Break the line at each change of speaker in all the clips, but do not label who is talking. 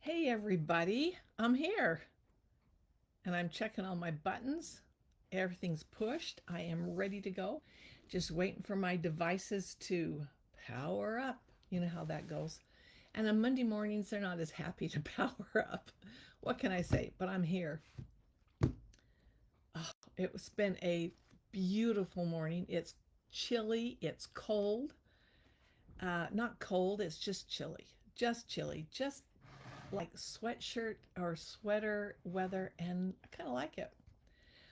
Hey everybody, I'm here and I'm checking all my buttons. Everything's pushed. I am ready to go. Just waiting for my devices to power up. You know how that goes. And on Monday mornings, they're not as happy to power up. What can I say? But I'm here. Oh, it's been a beautiful morning. It's chilly, it's cold. Not cold, it's just chilly. Just chilly. Just like sweatshirt or sweater weather, and I kind of like it.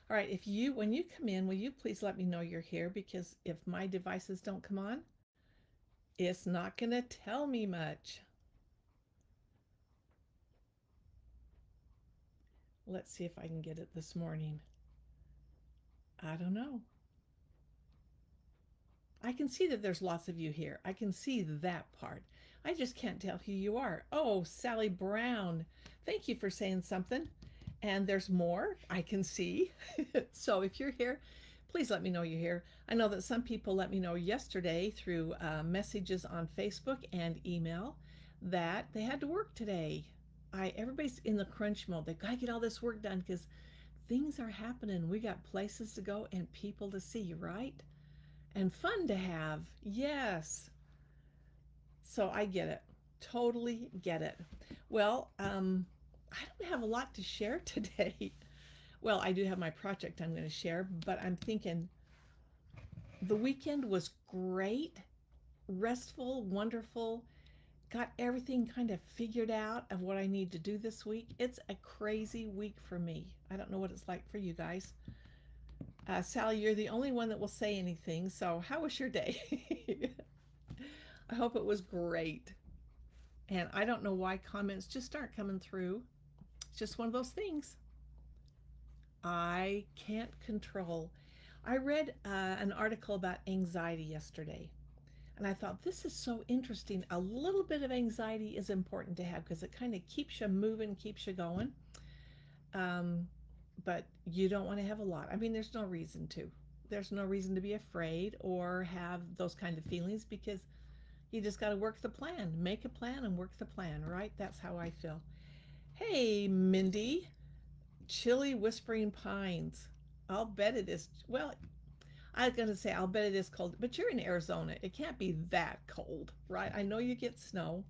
All right, when you come in, will you please let me know you're here, because if my devices don't come on, it's not going to tell me much. Let's see if I can get it this morning. I don't know. I can see that there's lots of you here. I can see that part. I just can't tell who you are. Oh, Sally Brown. Thank you for saying something. And there's more I can see. So if you're here, please let me know you're here. I know that some people let me know yesterday through messages on Facebook and email that they had to work today. Everybody's in the crunch mode. They've got to get all this work done because things are happening. We got places to go and people to see, right? And fun to have. Yes. So I get it. Totally get it. Well, I don't have a lot to share today. Well, I do have my project I'm going to share, but I'm thinking the weekend was great, restful, wonderful. Got everything kind of figured out of what I need to do this week. It's a crazy week for me. I don't know what it's like for you guys. Sally, you're the only one that will say anything. So, how was your day? I hope it was great. And I don't know why comments just aren't coming through. It's just one of those things I can't control. I read an article about anxiety yesterday, and I thought this is so interesting. A little bit of anxiety is important to have because it kind of keeps you moving, keeps you going. Um, but you don't want to have a lot. I mean, there's no reason to. There's no reason to be afraid or have those kind of feelings because you just got to work the plan. Make a plan and work the plan, right? That's how I feel. Hey, Mindy, chilly whispering pines. I'll bet it is. Well, I was going to say, I'll bet it is cold, but you're in Arizona. It can't be that cold, right? I know you get snow.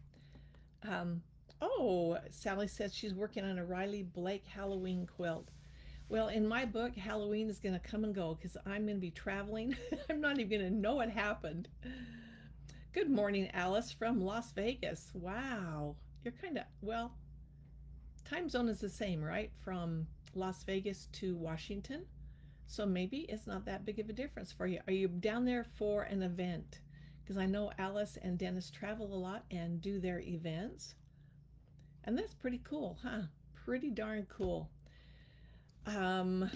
Um, oh, Sally says she's working on a Riley Blake Halloween quilt. Well, in my book, Halloween is going to come and go because I'm going to be traveling. I'm not even going to know it happened. Good morning, Alice from Las Vegas. Wow. You're kind of, well, time zone is the same, right? From Las Vegas to Washington. So maybe it's not that big of a difference for you. Are you down there for an event? Because I know Alice and Dennis travel a lot and do their events. And that's pretty cool, huh? Pretty darn cool. Um,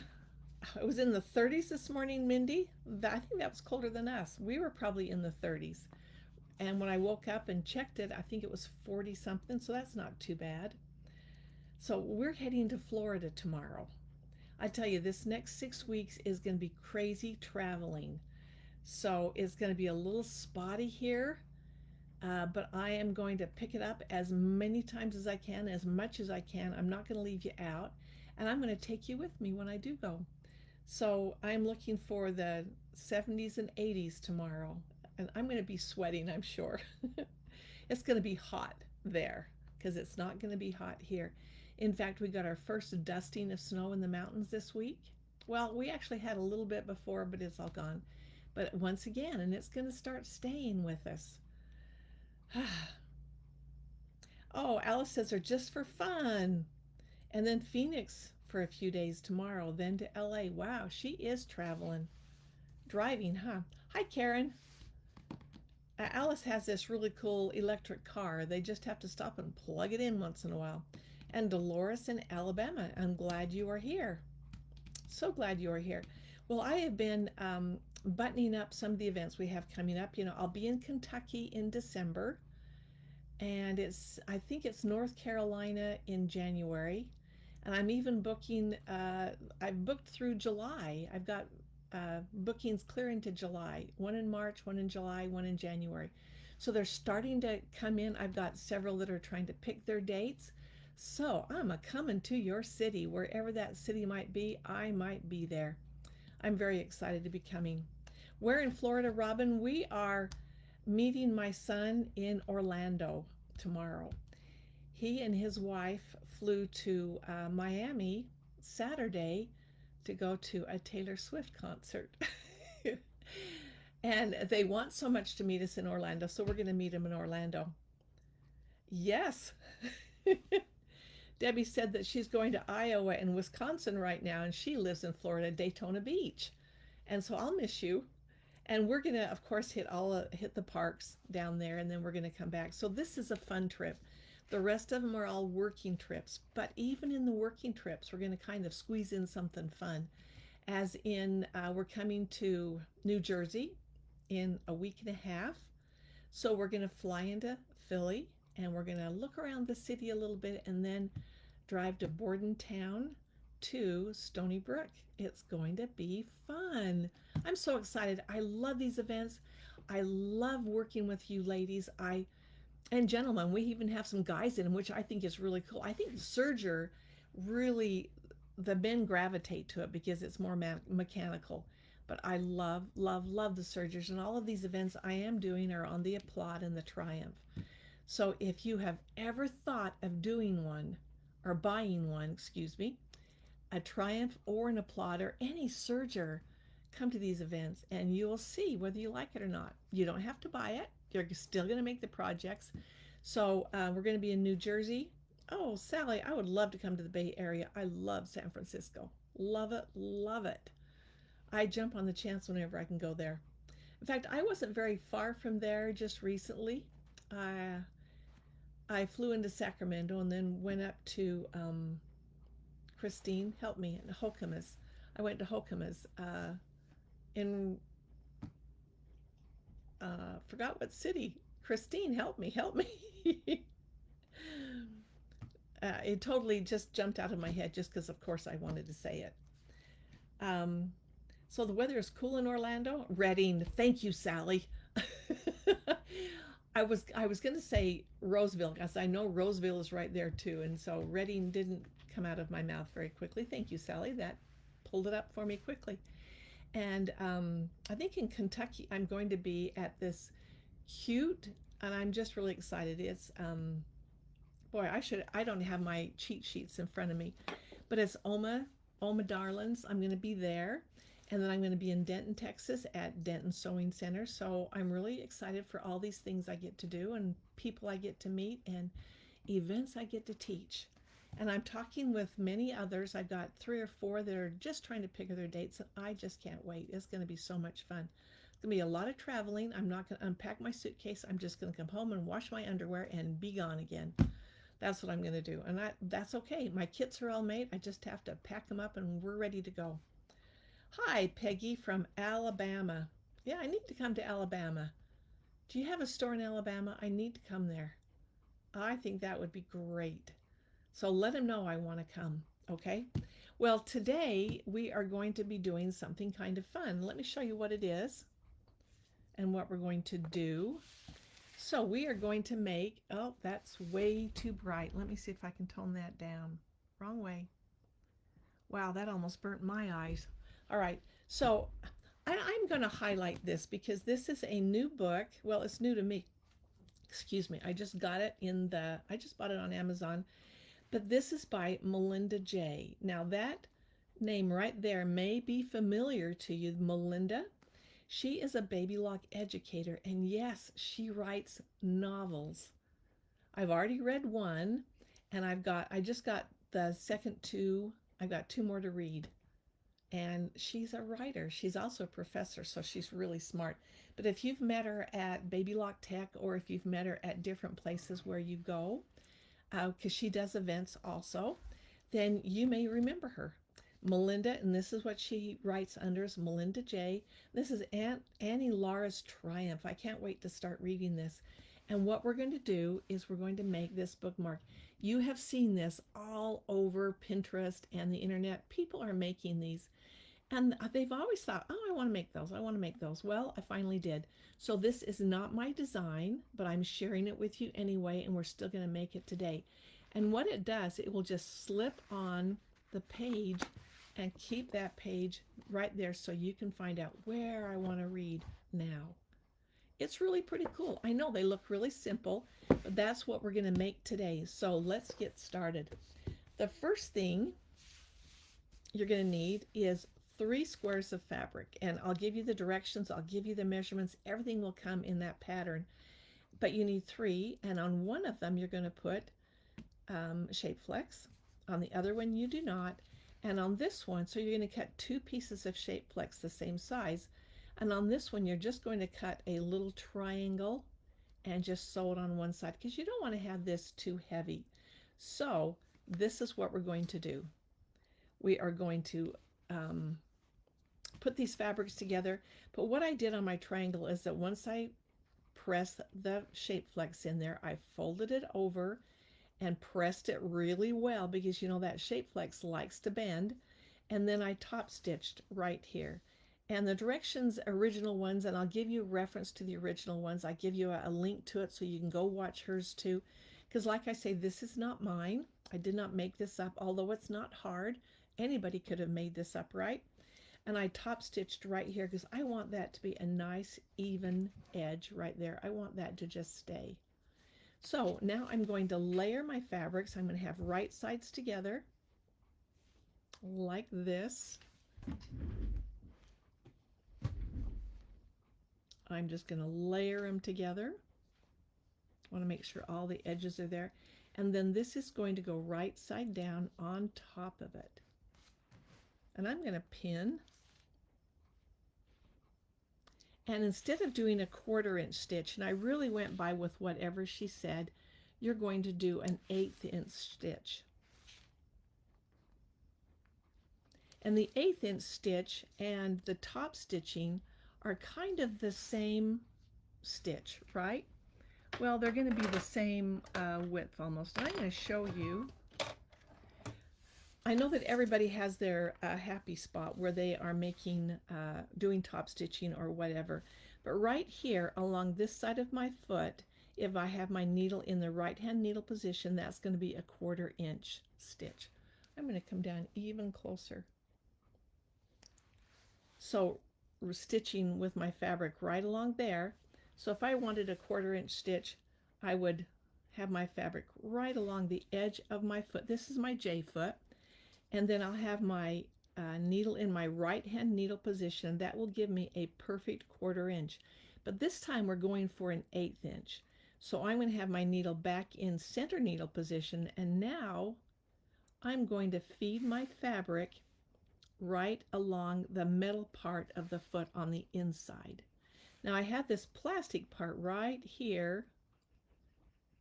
it was in the 30s this morning, Mindy. I think that was colder than us. We were probably in the 30s. And when I woke up and checked it, I think it was 40 something. So that's not too bad. So we're heading to Florida tomorrow. I tell you, this next 6 weeks is going to be crazy traveling. So it's going to be a little spotty here, but I am going to pick it up as many times as I can, as much as I can. I'm not going to leave you out, and I'm going to take you with me when I do go. So I'm looking for the 70s and 80s tomorrow, and I'm going to be sweating, I'm sure. It's going to be hot there because it's not going to be hot here. In fact, we got our first dusting of snow in the mountains this week. Well, we actually had a little bit before, but it's all gone. But once again, and it's going to start staying with us. Oh, Alice says they're just for fun. And then Phoenix for a few days tomorrow, then to LA. Wow, she is traveling. Driving, huh? Hi, Karen. Alice has this really cool electric car. They just have to stop and plug it in once in a while. And Dolores in Alabama, I'm glad you are here. So glad you are here. Well, I have been buttoning up some of the events we have coming up. You know, I'll be in Kentucky in December, and I think it's North Carolina in January, and I'm even booking. I've booked through July. I've got bookings clear into July. One in March, one in July, one in January. So they're starting to come in. I've got several that are trying to pick their dates. So I'm a coming to your city, wherever that city might be, I might be there. I'm very excited to be coming. Where in Florida, Robin? We are meeting my son in Orlando tomorrow. He and his wife flew to Miami Saturday to go to a Taylor Swift concert. And they want so much to meet us in Orlando, so we're going to meet him in Orlando. Yes. Debbie said that she's going to Iowa and Wisconsin right now, and she lives in Florida, Daytona Beach. And so I'll miss you. And we're gonna, of course, hit the parks down there, and then we're gonna come back. So this is a fun trip. The rest of them are all working trips, but even in the working trips, we're gonna kind of squeeze in something fun. As in, we're coming to New Jersey in a week and a half. So we're gonna fly into Philly, and we're gonna look around the city a little bit, and then drive to Bordentown to Stony Brook. It's going to be fun. I'm so excited. I love these events. I love working with you ladies. I and gentlemen, we even have some guys in them, which I think is really cool. I think Serger really, the men gravitate to it because it's more mechanical. But I love, love, love the Sergers, and all of these events I am doing are on the Applaud and the Triumph. So if you have ever thought of doing one or buying one, excuse me, a Triumph or an Applaud or any Serger, come to these events and you'll see whether you like it or not. You don't have to buy it. You're still going to make the projects. So we're going to be in New Jersey. Oh, Sally, I would love to come to the Bay Area. I love San Francisco. Love it, love it. I jump on the chance whenever I can go there. In fact, I wasn't very far from there just recently. Uh, I flew into Sacramento and then went up to Christine, help me, in Hokomas. I went to Hokomas in, forgot what city. Christine, help me, help me. It totally just jumped out of my head just because, of course, I wanted to say it. Um, so the weather is cool in Orlando. Reading, thank you, Sally. I was going to say Roseville because I know Roseville is right there too, and so Reading didn't come out of my mouth very quickly. Thank you, Sally. That pulled it up for me quickly. And I think in Kentucky I'm going to be at this cute, and I'm just really excited. It's boy, I don't have my cheat sheets in front of me, but it's Oma Darlings. I'm going to be there. And then I'm going to be in Denton, Texas at Denton Sewing Center. So I'm really excited for all these things I get to do and people I get to meet and events I get to teach. And I'm talking with many others. I've got 3 or 4 that are just trying to pick their dates, and I just can't wait. It's going to be so much fun. It's going to be a lot of traveling. I'm not going to unpack my suitcase. I'm just going to come home and wash my underwear and be gone again. That's what I'm going to do. And that's okay. My kits are all made. I just have to pack them up and we're ready to go. Hi, Peggy from Alabama. Yeah, I need to come to Alabama. Do you have a store in Alabama? I need to come there. I think that would be great. So let him know I want to come, okay? Well, today we are going to be doing something kind of fun. Let me show you what it is and what we're going to do. So we are going to make, oh, that's way too bright. Let me see if I can tone that down. Wrong way. Wow, that almost burnt my eyes. All right, so I'm going to highlight this because this is a new book. Well, it's new to me. Excuse me. I just bought it on Amazon. But this is by Melinda J. Now that name right there may be familiar to you, Melinda. She is a baby lock educator, and yes, she writes novels. I've already read one, and I just got the second two. I've got 2 more to read. And she's a writer. She's also a professor, so she's really smart. But if you've met her at Baby Lock Tech, or if you've met her at different places where you go, because she does events also, then you may remember her. Melinda, and this is what she writes under, is Melinda J. This is Annie Lara's Triumph. I can't wait to start reading this. And what we're going to do is we're going to make this bookmark. You have seen this all over Pinterest and the internet. People are making these. And they've always thought, oh, I want to make those. I want to make those. Well, I finally did. So this is not my design, but I'm sharing it with you anyway, and we're still going to make it today. And what it does, it will just slip on the page and keep that page right there so you can find out where I want to read now. It's really pretty cool. I know they look really simple, but that's what we're going to make today. So let's get started. The first thing you're going to need is 3 squares of fabric, and I'll give you the directions, I'll give you the measurements, everything will come in that pattern. But you need 3, and on one of them you're going to put shape flex. On the other one you do not. And on this one, so you're going to cut 2 pieces of shape flex the same size. And on this one, you're just going to cut a little triangle and just sew it on one side because you don't want to have this too heavy. So this is what we're going to do. We are going to put these fabrics together. But what I did on my triangle is that once I press the shape flex in there, I folded it over and pressed it really well because you know that shape flex likes to bend. And then I top stitched right here. And the directions, original ones, and I'll give you a reference to the original ones. I give you a link to it so you can go watch hers too. Because like I say, this is not mine. I did not make this up, although it's not hard. Anybody could have made this up, right? And I top stitched right here because I want that to be a nice even edge right there. I want that to just stay. So now I'm going to layer my fabrics. I'm going to have right sides together like this. I'm just going to layer them together. I want to make sure all the edges are there. And then this is going to go right side down on top of it. And I'm going to pin. And instead of doing a 1/4 inch stitch, and I really went by with whatever she said, you're going to do an 1/8 inch stitch. And the 1/8 inch stitch and the top stitching are kind of the same stitch, right? Well, they're going to be the same width almost. I'm going to show you. I know that everybody has their happy spot where they are making, doing top stitching or whatever. But right here along this side of my foot, if I have my needle in the right hand needle position, that's going to be a 1/4 inch stitch. I'm going to come down even closer. So we're stitching with my fabric right along there. So if I wanted a 1/4 inch stitch, I would have my fabric right along the edge of my foot. This is my J foot. And then I'll have my needle in my right hand needle position. That will give me a perfect 1/4 inch. But this time we're going for an 1/8 inch. So I'm going to have my needle back in center needle position. And now I'm going to feed my fabric right along the metal part of the foot on the inside. Now I have this plastic part right here,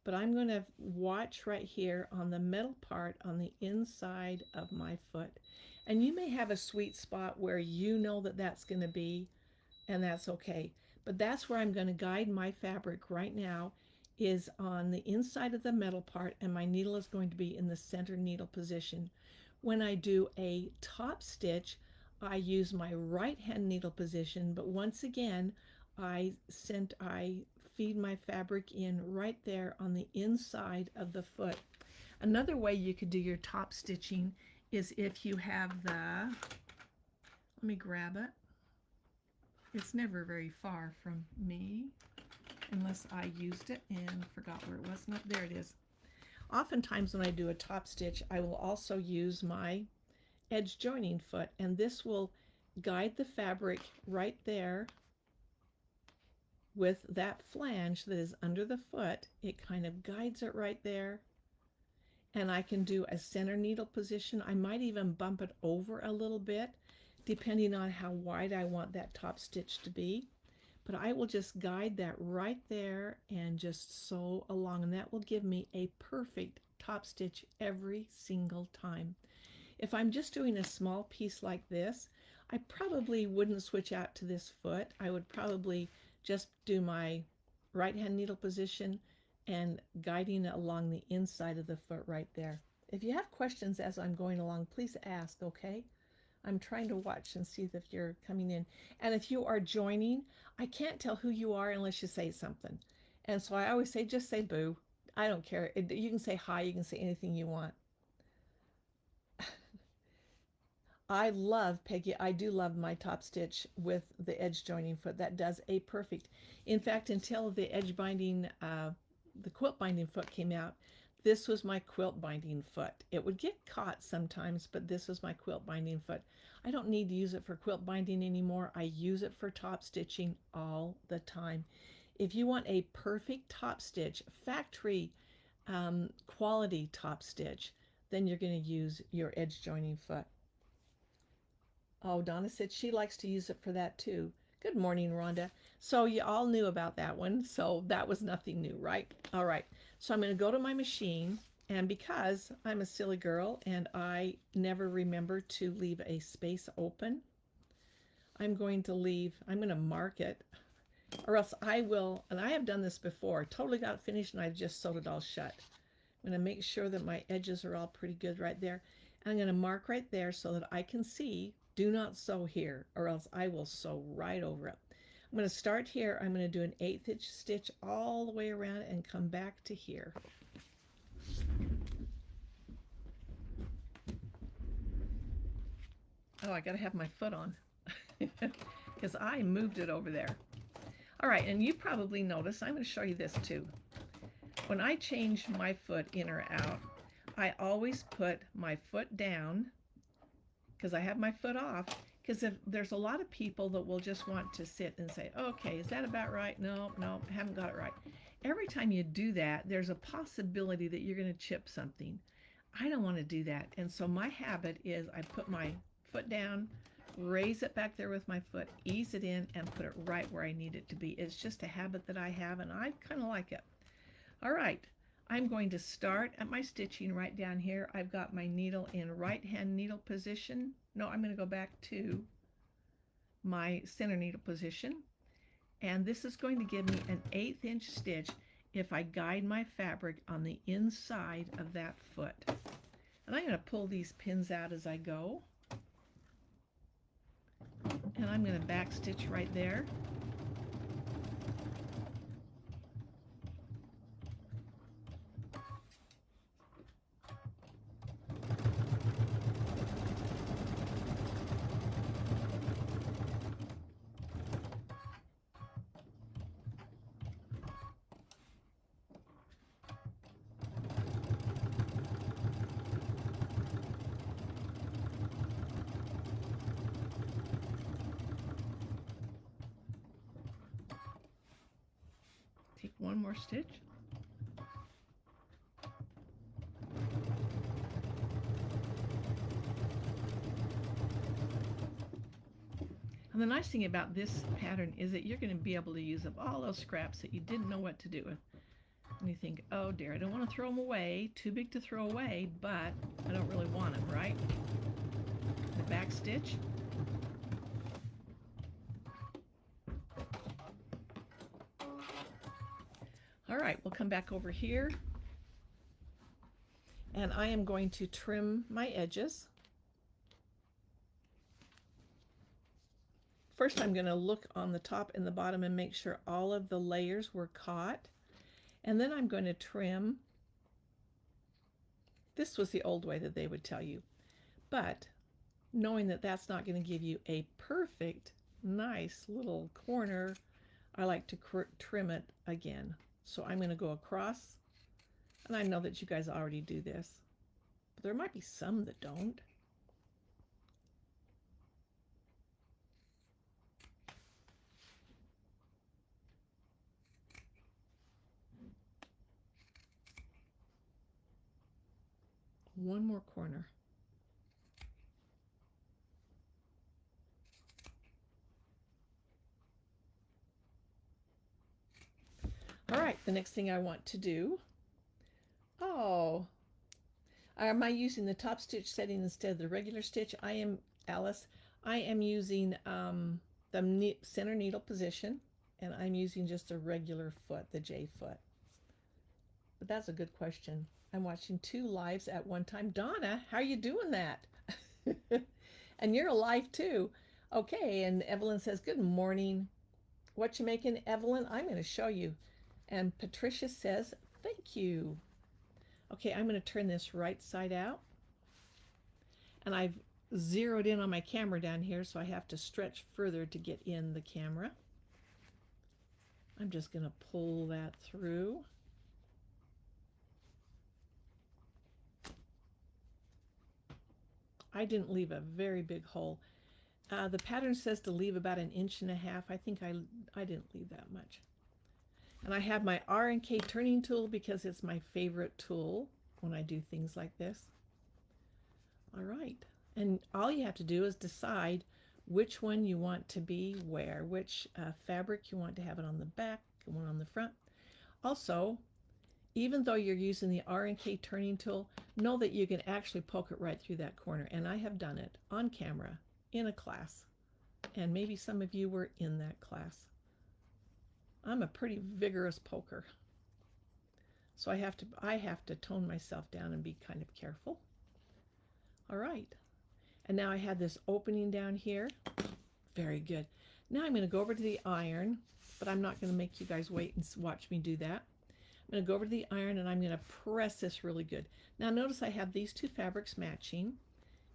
but I'm going to watch right here on the metal part on the inside of my foot. And you may have a sweet spot where you know that that's going to be, and that's okay. But that's where I'm going to guide my fabric right now, is on the inside of the metal part, and my needle is going to be in the center needle position. When I do a top stitch, I use my right hand needle position, but once again, I feed my fabric in right there on the inside of the foot. Another way you could do your top stitching is if you have the, let me grab it. It's never very far from me unless I used it and forgot where it was. No, there it is. Oftentimes when I do a top stitch, I will also use my edge joining foot, and this will guide the fabric right there with that flange that is under the foot. It kind of guides it right there. And I can do a center needle position. I might even bump it over a little bit, depending on how wide I want that top stitch to be. But I will just guide that right there and just sew along, and that will give me a perfect top stitch every single time. If I'm just doing a small piece like this, I probably wouldn't switch out to this foot. I would probably just do my right hand needle position and guiding it along the inside of the foot right there. If you have questions as I'm going along, please ask, okay? I'm trying to watch and see if you're coming in. And if you are joining, I can't tell who you are unless you say something. And so I always say, just say boo. I don't care. You can say hi, you can say anything you want. I love, Peggy, I do love my top stitch with the edge joining foot. That does a perfect. In fact, until the edge binding, the quilt binding foot came out, this was my quilt binding foot. It would get caught sometimes, but this was my quilt binding foot. I don't need to use it for quilt binding anymore. I use it for top stitching all the time. If you want a perfect top stitch, factory quality top stitch, then you're going to use your edge joining foot. Oh, Donna said she likes to use it for that too. Good morning, Rhonda. So you all knew about that one. So that was nothing new, right? All right. So I'm going to go to my machine. And because I'm a silly girl and I never remember to leave a space open, I'm going to mark it, or else I will, and I have done this before, totally got it finished and I just sewed it all shut. I'm going to make sure that my edges are all pretty good right there. And I'm going to mark right there so that I can see, do not sew here, or else I will sew right over it. I'm going to start here. I'm going to do an 1/8 inch stitch all the way around and come back to here. Oh, I got to have my foot on because I moved it over there. All right, and you probably noticed, I'm going to show you this too. When I change my foot in or out, I always put my foot down because I have my foot off, because if there's a lot of people that will just want to sit and say, okay, is that about right? No, I haven't got it right. Every time you do that, there's a possibility that you're going to chip something. I don't want to do that. And so my habit is I put my foot down, raise it back there with my foot, ease it in, and put it right where I need it to be. It's just a habit that I have, and I kind of like it. All right, I'm going to start at my stitching right down here. I've got my needle in right hand needle position. No, I'm going to go back to my center needle position. And this is going to give me an 1/8 inch stitch if I guide my fabric on the inside of that foot. And I'm going to pull these pins out as I go. And I'm going to back stitch right there. Take one more stitch. And the nice thing about this pattern is that you're going to be able to use up all those scraps that you didn't know what to do with. And you think, oh dear, I don't want to throw them away, too big to throw away, but I don't really want them, right? The back stitch. All right, we'll come back over here. And I am going to trim my edges. First, I'm going to look on the top and the bottom and make sure all of the layers were caught. And then I'm going to trim. This was the old way that they would tell you. But knowing that that's not going to give you a perfect, nice little corner, I like to trim it again. So I'm going to go across. And I know that you guys already do this, but there might be some that don't. One more corner. All right, the next thing I want to do, am I using the top stitch setting instead of the regular stitch? I am, Alice, I am using the center needle position, and I'm using just a regular foot, the J foot. But that's a good question. I'm watching 2 lives at one time. Donna, how are you doing that? And you're alive too. Okay, and Evelyn says, good morning. What you making, Evelyn? I'm going to show you. And Patricia says, Thank you. Okay, I'm going to turn this right side out. And I've zeroed in on my camera down here, so I have to stretch further to get in the camera. I'm just going to pull that through. I didn't leave a very big hole. The pattern says to leave about 1.5 inches. I think I didn't leave that much. And I have my R&K turning tool because it's my favorite tool when I do things like this. All right. And all you have to do is decide which one you want to be where, which fabric you want to have it on the back and one on the front. Also, even though you're using the R&K turning tool, know that you can actually poke it right through that corner. And I have done it on camera in a class. And maybe some of you were in that class. I'm a pretty vigorous poker. So I have to tone myself down and be kind of careful. All right. And now I have this opening down here. Very good. Now I'm going to go over to the iron, but I'm not going to make you guys wait and watch me do that. I'm going to go over to the iron and I'm going to press this really good. Now notice I have these two fabrics matching.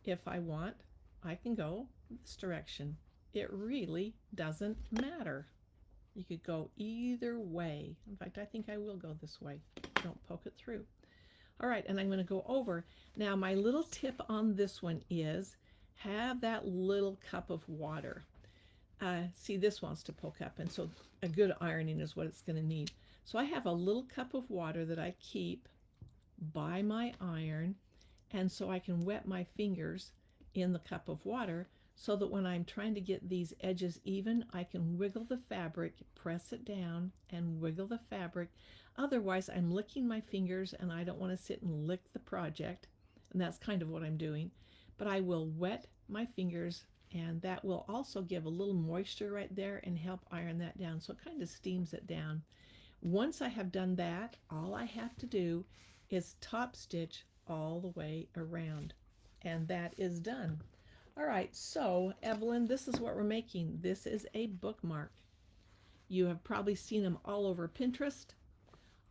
If I want, I can go this direction. It really doesn't matter. You could go either way. In fact, I think I will go this way. Don't poke it through. All right, and I'm going to go over. Now my little tip on this one is have that little cup of water. See, this wants to poke up, and so a good ironing is what it's going to need. So I have a little cup of water that I keep by my iron, and so I can wet my fingers in the cup of water so that when I'm trying to get these edges even, I can wiggle the fabric, press it down, and wiggle the fabric. Otherwise, I'm licking my fingers, and I don't want to sit and lick the project, and that's kind of what I'm doing. But I will wet my fingers, and that will also give a little moisture right there and help iron that down, so it kind of steams it down. Once I have done that, all I have to do is top stitch all the way around, and that is done. All right, so Evelyn, this is what we're making. This is a bookmark. You have probably seen them all over Pinterest,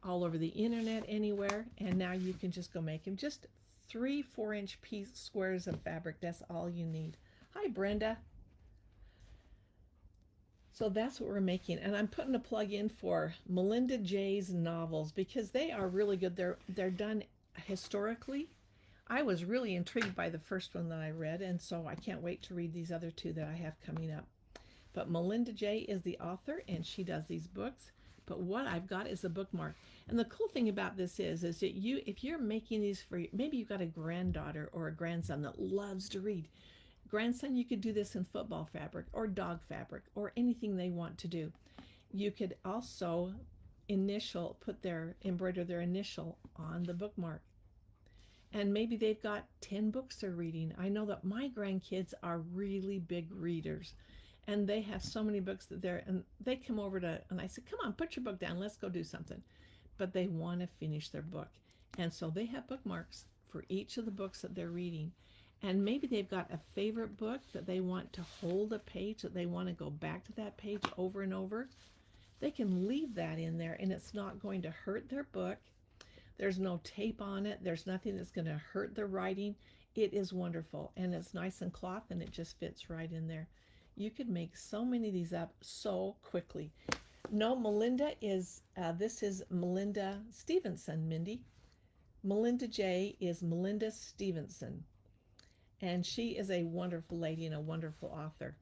all over the internet, anywhere, and now you can just go make them. Just 3 4-inch squares of fabric. That's all you need. Hi, Brenda. So that's what we're making, and I'm putting a plug in for Melinda J's novels because they are really good. They're done historically. I was really intrigued by the first one that I read, and so I can't wait to read these other two that I have coming up. But Melinda J is the author, and she does these books. But what I've got is a bookmark. And the cool thing about this is that if you're making these for, maybe you've got a granddaughter or a grandson that loves to read. Grandson, you could do this in football fabric or dog fabric or anything they want to do. You could also embroider their initial on the bookmark. And maybe they've got 10 books they're reading. I know that my grandkids are really big readers, and they have so many books and they come over and I said, come on, put your book down, let's go do something. But they want to finish their book. And so they have bookmarks for each of the books that they're reading. And maybe they've got a favorite book that they want to hold a page, that they want to go back to that page over and over. They can leave that in there, and it's not going to hurt their book. There's no tape on it. There's nothing that's going to hurt the writing. It is wonderful, and it's nice and cloth, and it just fits right in there. You could make so many of these up so quickly. No, Melinda is, this is Melinda Stevenson, Mindy. Melinda J is Melinda Stevenson. And she is a wonderful lady and a wonderful author.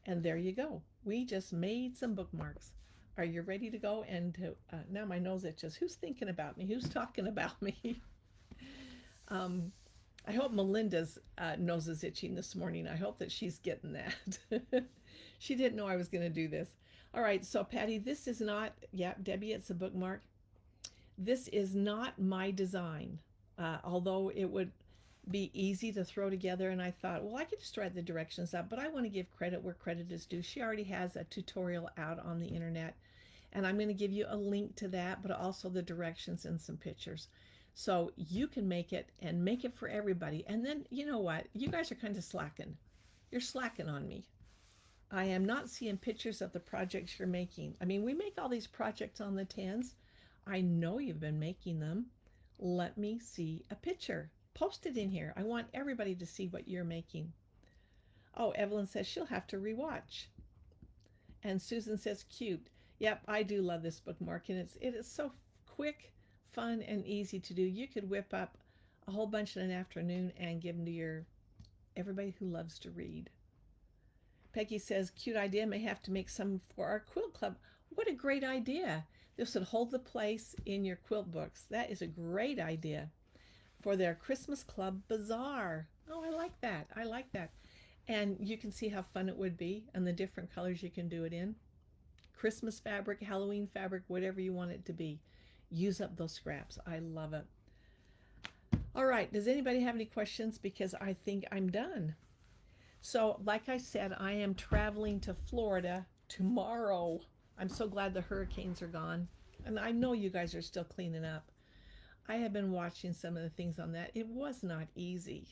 And there you go. We just made some bookmarks. Are you ready to go? And now my nose itches. Who's thinking about me? Who's talking about me? I hope Melinda's nose is itching this morning. I hope that she's getting that. She didn't know I was going to do this. All right, so Patty, this is not, yeah, Debbie, it's a bookmark. This is not my design, although it would be easy to throw together, and I thought, well, I could just write the directions up, but I want to give credit where credit is due. She already has a tutorial out on the internet, and I'm going to give you a link to that, but also the directions and some pictures. So you can make it and make it for everybody. And then, you know what? You guys are kind of slacking. You're slacking on me. I am not seeing pictures of the projects you're making. I mean, we make all these projects on the 10's. I know you've been making them. Let me see a picture. Post it in here. I want everybody to see what you're making. Oh, Evelyn says she'll have to rewatch. And Susan says cute. Yep, I do love this bookmark, and it is so quick, fun, and easy to do. You could whip up a whole bunch in an afternoon and give them to your everybody who loves to read. Peggy says, cute idea, may have to make some for our quilt club. What a great idea. This would hold the place in your quilt books. That is a great idea for their Christmas Club Bazaar. Oh, I like that. I like that. And you can see how fun it would be and the different colors you can do it in. Christmas fabric, Halloween fabric, whatever you want it to be. Use up those scraps. I love it. All right, does anybody have any questions? Because I think I'm done. So, like I said, I am traveling to Florida tomorrow. I'm so glad the hurricanes are gone. And I know you guys are still cleaning up. I have been watching some of the things on that. It was not easy.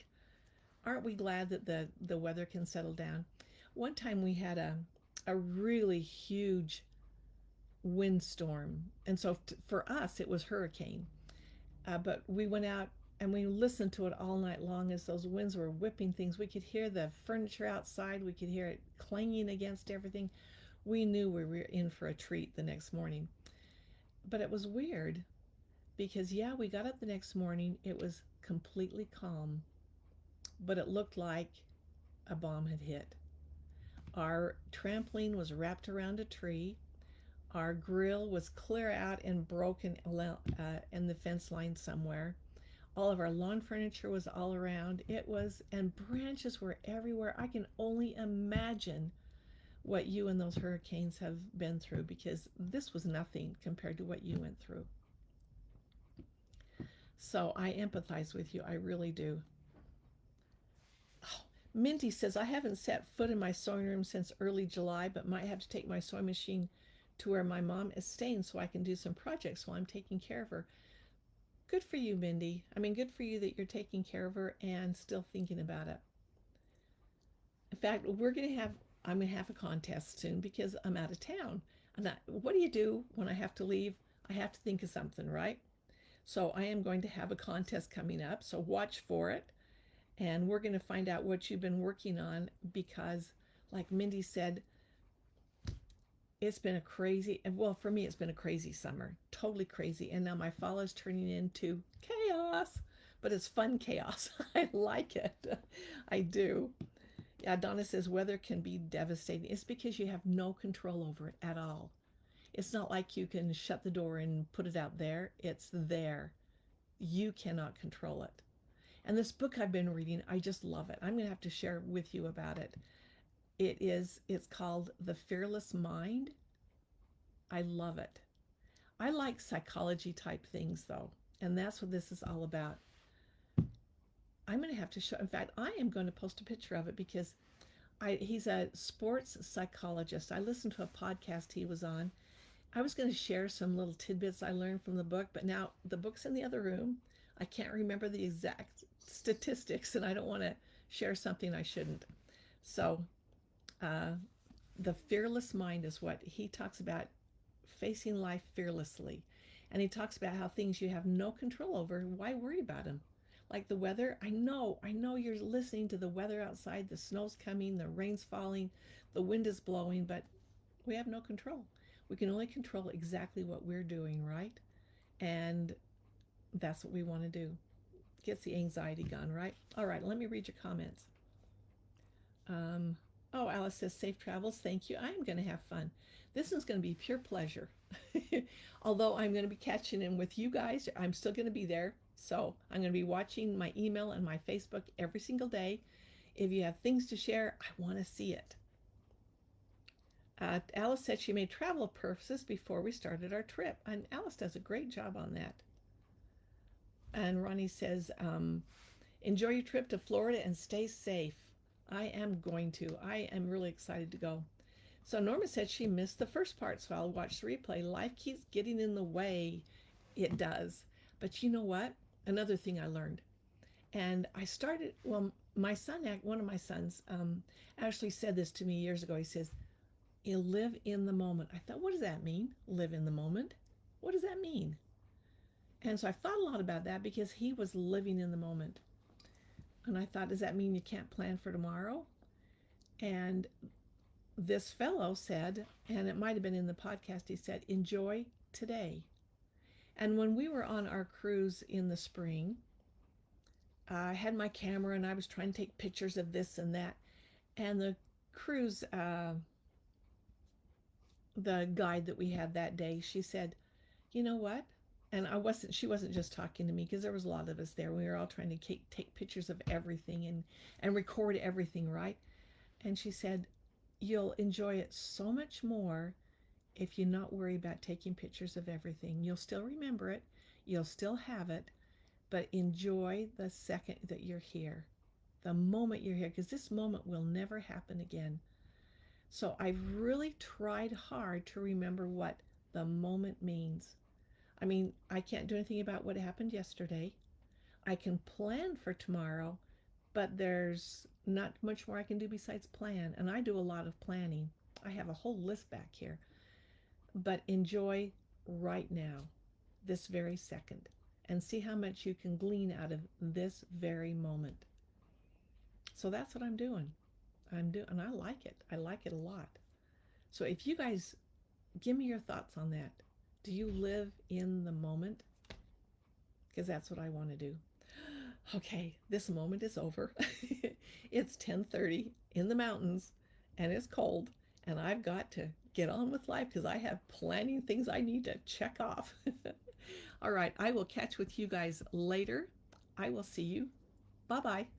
Aren't we glad that the weather can settle down? One time we had a really huge windstorm. And so for us, it was hurricane. But we went out and we listened to it all night long as those winds were whipping things. We could hear the furniture outside, we could hear it clanging against everything. We knew we were in for a treat the next morning. But it was weird because, yeah, we got up the next morning, it was completely calm, but it looked like a bomb had hit. Our trampoline was wrapped around a tree. Our grill was clear out and broken in the fence line somewhere. All of our lawn furniture was all around. It was, and branches were everywhere. I can only imagine what you and those hurricanes have been through because this was nothing compared to what you went through. So I empathize with you. I really do. Oh, Minty says, I haven't set foot in my sewing room since early July, but might have to take my sewing machine to where my mom is staying so I can do some projects while I'm taking care of her. Good for you, Mindy. I mean, good for you that you're taking care of her and still thinking about it. In fact, I'm going to have a contest soon because I'm out of town. What do you do when I have to leave? I have to think of something, right? So I am going to have a contest coming up. So watch for it. And we're going to find out what you've been working on because, like Mindy said, it's been a crazy, well, for me, it's been a crazy summer, totally crazy. And now my fall is turning into chaos, but it's fun chaos. I like it. I do. Yeah, Donna says weather can be devastating. It's because you have no control over it at all. It's not like you can shut the door and put it out there, it's there. You cannot control it. And this book I've been reading, I just love it. I'm going to have to share with you about it. It's called The Fearless Mind. I love it. I like psychology type things though, and that's what this is all about. I'm going to have to show, in fact, I am going to post a picture of it because he's a sports psychologist. I listened to a podcast he was on. I was going to share some little tidbits I learned from the book, but now the book's in the other room. I can't remember the exact statistics, and I don't want to share something I shouldn't. So, the fearless mind is what he talks about, facing life fearlessly. And he talks about how things you have no control over, why worry about them? Like the weather, I know you're listening to the weather outside, the snow's coming, the rain's falling, the wind is blowing, but we have no control. We can only control exactly what we're doing, right? And that's what we want to do. Gets the anxiety gone, right? All right, let me read your comments. Um, oh, Alice says, safe travels. Thank you. I am going to have fun. This is going to be pure pleasure. Although I'm going to be catching in with you guys, I'm still going to be there. So I'm going to be watching my email and my Facebook every single day. If you have things to share, I want to see it. Alice said she made travel purchases before we started our trip, and Alice does a great job on that. And Ronnie says, enjoy your trip to Florida and stay safe. I am going to. I am really excited to go. So Norma said she missed the first part, so I'll watch the replay. Life keeps getting in the way. It does. But you know what? Another thing I learned. And I started, well, my son, one of my sons, actually said this to me years ago. He says, you live in the moment. I thought, what does that mean? Live in the moment? What does that mean? And so I thought a lot about that because he was living in the moment. And I thought, does that mean you can't plan for tomorrow? And this fellow said, and it might have been in the podcast, he said, enjoy today. And when we were on our cruise in the spring, I had my camera and I was trying to take pictures of this and that. And the cruise, the guide that we had that day, she said, you know what? And she wasn't just talking to me because there was a lot of us there. We were all trying to take pictures of everything and record everything, right? And she said, you'll enjoy it so much more if you not worry about taking pictures of everything. You'll still remember it, you'll still have it, but enjoy the second that you're here, the moment you're here, because this moment will never happen again. So I've really tried hard to remember what the moment means. I mean, I can't do anything about what happened yesterday. I can plan for tomorrow, but there's not much more I can do besides plan. And I do a lot of planning. I have a whole list back here. But enjoy right now, this very second, and see how much you can glean out of this very moment. So that's what I'm doing. And I like it. I like it a lot. So if you guys give me your thoughts on that. Do you live in the moment? Because that's what I want to do. Okay, this moment is over. It's 10:30 in the mountains and it's cold and I've got to get on with life because I have planning things I need to check off. All right, I will catch with you guys later. I will see you. Bye-bye.